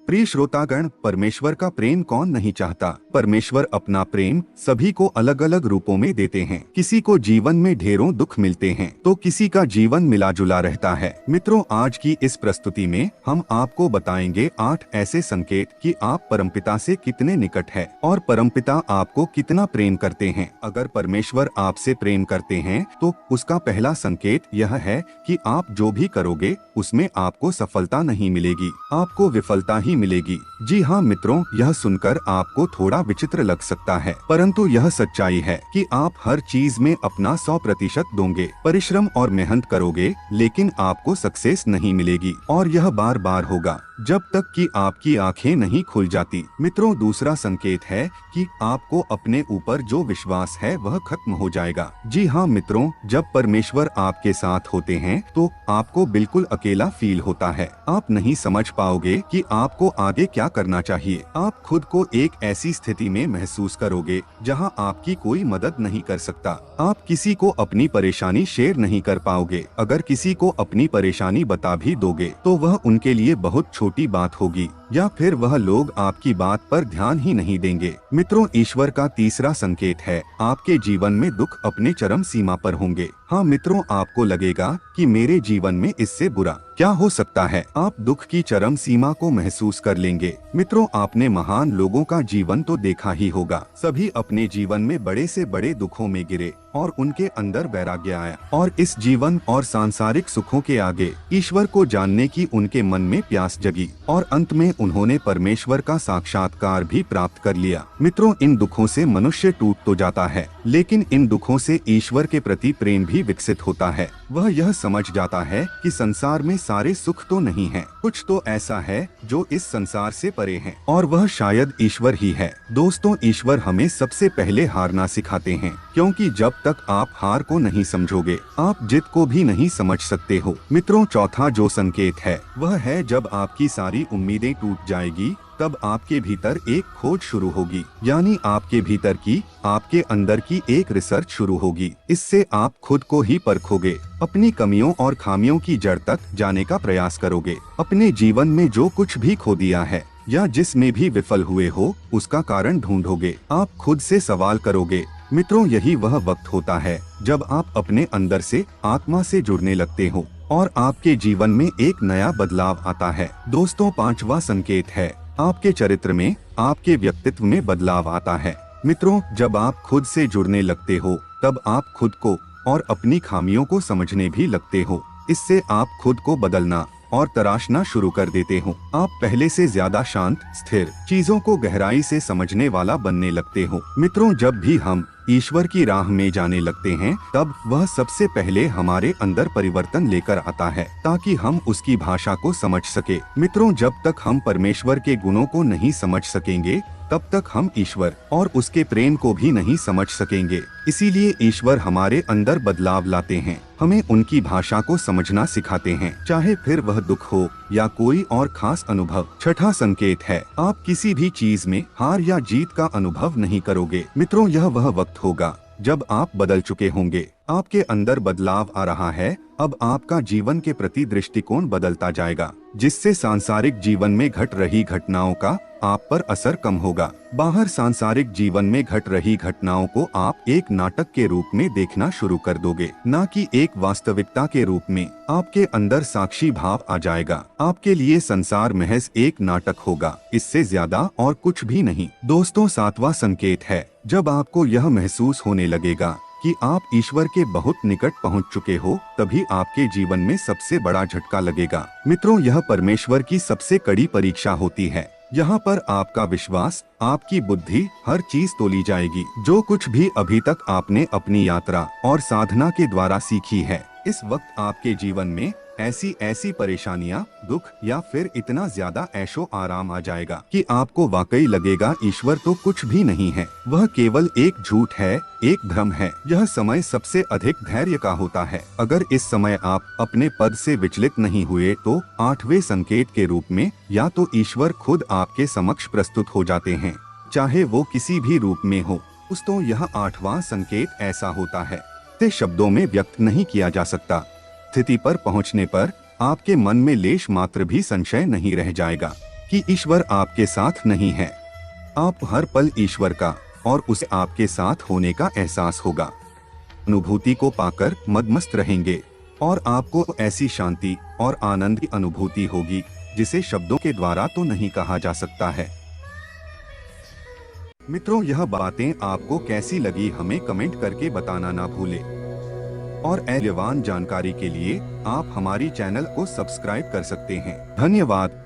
प्रिय श्रोतागण, परमेश्वर का प्रेम कौन नहीं चाहता। परमेश्वर अपना प्रेम सभी को अलग अलग रूपों में देते हैं। किसी को जीवन में ढेरों दुख मिलते हैं तो किसी का जीवन मिला जुला रहता है। मित्रों, आज की इस प्रस्तुति में हम आपको बताएंगे 8 ऐसे संकेत कि आप परमपिता से कितने निकट है और परमपिता आपको कितना प्रेम करते हैं। अगर परमेश्वर आपसे प्रेम करते हैं तो उसका पहला संकेत यह है कि आप जो भी करोगे उसमें आपको सफलता नहीं मिलेगी, आपको विफलता ही मिलेगी। जी हाँ मित्रों, यह सुनकर आपको थोड़ा विचित्र लग सकता है, परंतु यह सच्चाई है कि आप हर चीज में अपना 100% दोगे, परिश्रम और मेहनत करोगे, लेकिन आपको सक्सेस नहीं मिलेगी और यह बार बार होगा जब तक कि आपकी आंखें नहीं खुल जाती। मित्रों, दूसरा संकेत है कि आपको अपने ऊपर जो विश्वास है वह खत्म हो जाएगा। जी हाँ मित्रों, जब परमेश्वर आपके साथ होते हैं तो आपको बिल्कुल अकेला फील होता है। आप नहीं समझ पाओगे कि आपको आगे क्या करना चाहिए। आप खुद को एक ऐसी स्थिति में महसूस करोगे जहां आपकी कोई मदद नहीं कर सकता। आप किसी को अपनी परेशानी शेयर नहीं कर पाओगे। अगर किसी को अपनी परेशानी बता भी दोगे तो वह उनके लिए बहुत छोटी बात होगी या फिर वह लोग आपकी बात पर ध्यान ही नहीं देंगे। मित्रों, ईश्वर का तीसरा संकेत है आपके जीवन में दुख अपने चरम सीमा पर होंगे। हाँ मित्रों, आपको लगेगा कि मेरे जीवन में इससे बुरा क्या हो सकता है। आप दुख की चरम सीमा को महसूस कर लेंगे। मित्रों, आपने महान लोगों का जीवन तो देखा ही होगा। सभी अपने जीवन में बड़े से बड़े दुखों में गिरे और उनके अंदर वैराग्य आया और इस जीवन और सांसारिक सुखों के आगे ईश्वर को जानने की उनके मन में प्यास जगी और अंत में उन्होंने परमेश्वर का साक्षात्कार भी प्राप्त कर लिया। मित्रों, इन दुखों से मनुष्य टूट तो जाता है, लेकिन इन दुखों से ईश्वर के प्रति प्रेम भी विकसित होता है। वह यह समझ जाता है कि संसार में सारे सुख तो नहीं है, कुछ तो ऐसा है जो इस संसार से परे है और वह शायद ईश्वर ही है। दोस्तों, ईश्वर हमें सबसे पहले हारना सिखाते हैं, क्योंकि जब तक आप हार को नहीं समझोगे आप जीत को भी नहीं समझ सकते हो। मित्रों, चौथा जो संकेत है वह है जब आपकी सारी उम्मीदें टूट जाएगी तब आपके भीतर एक खोज शुरू होगी, यानी आपके भीतर की, आपके अंदर की एक रिसर्च शुरू होगी। इससे आप खुद को ही परखोगे, अपनी कमियों और खामियों की जड़ तक जाने का प्रयास करोगे। अपने जीवन में जो कुछ भी खो दिया है या जिसमें भी विफल हुए हो उसका कारण ढूंढोगे। आप खुद से सवाल करोगे। मित्रों, यही वह वक्त होता है जब आप अपने अंदर से आत्मा से जुड़ने लगते हो और आपके जीवन में एक नया बदलाव आता है। दोस्तों, पांचवा संकेत है आपके चरित्र में, आपके व्यक्तित्व में बदलाव आता है। मित्रों, जब आप खुद से जुड़ने लगते हो तब आप खुद को और अपनी खामियों को समझने भी लगते हो। इससे आप खुद को बदलना और तराशना शुरू कर देते हो। आप पहले से ज्यादा शांत, स्थिर, चीजों को गहराई से समझने वाला बनने लगते हो। मित्रों, जब भी हम ईश्वर की राह में जाने लगते हैं तब वह सबसे पहले हमारे अंदर परिवर्तन लेकर आता है ताकि हम उसकी भाषा को समझ सके। मित्रों, जब तक हम परमेश्वर के गुणों को नहीं समझ सकेंगे तब तक हम ईश्वर और उसके प्रेम को भी नहीं समझ सकेंगे। इसीलिए ईश्वर हमारे अंदर बदलाव लाते हैं, हमें उनकी भाषा को समझना सिखाते हैं, चाहे फिर वह दुख हो या कोई और खास अनुभव। छठा संकेत है आप किसी भी चीज में हार या जीत का अनुभव नहीं करोगे। मित्रों, यह वह वक्त होगा जब आप बदल चुके होंगे, आपके अंदर बदलाव आ रहा है। अब आपका जीवन के प्रति दृष्टिकोण बदलता जाएगा, जिससे सांसारिक जीवन में घट रही घटनाओं का आप पर असर कम होगा। बाहर सांसारिक जीवन में घट रही घटनाओं को आप एक नाटक के रूप में देखना शुरू कर दोगे, न कि एक वास्तविकता के रूप में। आपके अंदर साक्षी भाव आ जाएगा। आपके लिए संसार महज एक नाटक होगा, इससे ज्यादा और कुछ भी नहीं। दोस्तों, सातवां संकेत है जब आपको यह महसूस होने लगेगा कि आप ईश्वर के बहुत निकट पहुंच चुके हो, तभी आपके जीवन में सबसे बड़ा झटका लगेगा। मित्रों, यह परमेश्वर की सबसे कड़ी परीक्षा होती है। यहाँ पर आपका विश्वास, आपकी बुद्धि, हर चीज तोली जाएगी। जो कुछ भी अभी तक आपने अपनी यात्रा और साधना के द्वारा सीखी है, इस वक्त आपके जीवन में ऐसी परेशानियां, दुख या फिर इतना ज्यादा ऐशो आराम आ जाएगा कि आपको वाकई लगेगा ईश्वर तो कुछ भी नहीं है, वह केवल एक झूठ है, एक भ्रम है। यह समय सबसे अधिक धैर्य का होता है। अगर इस समय आप अपने पद से विचलित नहीं हुए तो आठवें संकेत के रूप में या तो ईश्वर खुद आपके समक्ष प्रस्तुत हो जाते हैं, चाहे वो किसी भी रूप में हो। दोस्तों, यह आठवां संकेत ऐसा होता है जिसे शब्दों में व्यक्त नहीं किया जा सकता। स्थिति पर पहुंचने पर आपके मन में लेश मात्र भी संशय नहीं रह जाएगा। कि ईश्वर आपके साथ नहीं है। आप हर पल ईश्वर का और उसे आपके साथ होने का एहसास होगा। अनुभूति को पाकर मदमस्त रहेंगे और आपको ऐसी शांति और आनंद की अनुभूति होगी जिसे शब्दों के द्वारा तो नहीं कहा जा सकता है। मित्रों, यह बातें आपको कैसी लगी हमें कमेंट करके बताना ना भूलें। और मूल्यवान जानकारी के लिए आप हमारी चैनल को सब्सक्राइब कर सकते हैं। धन्यवाद।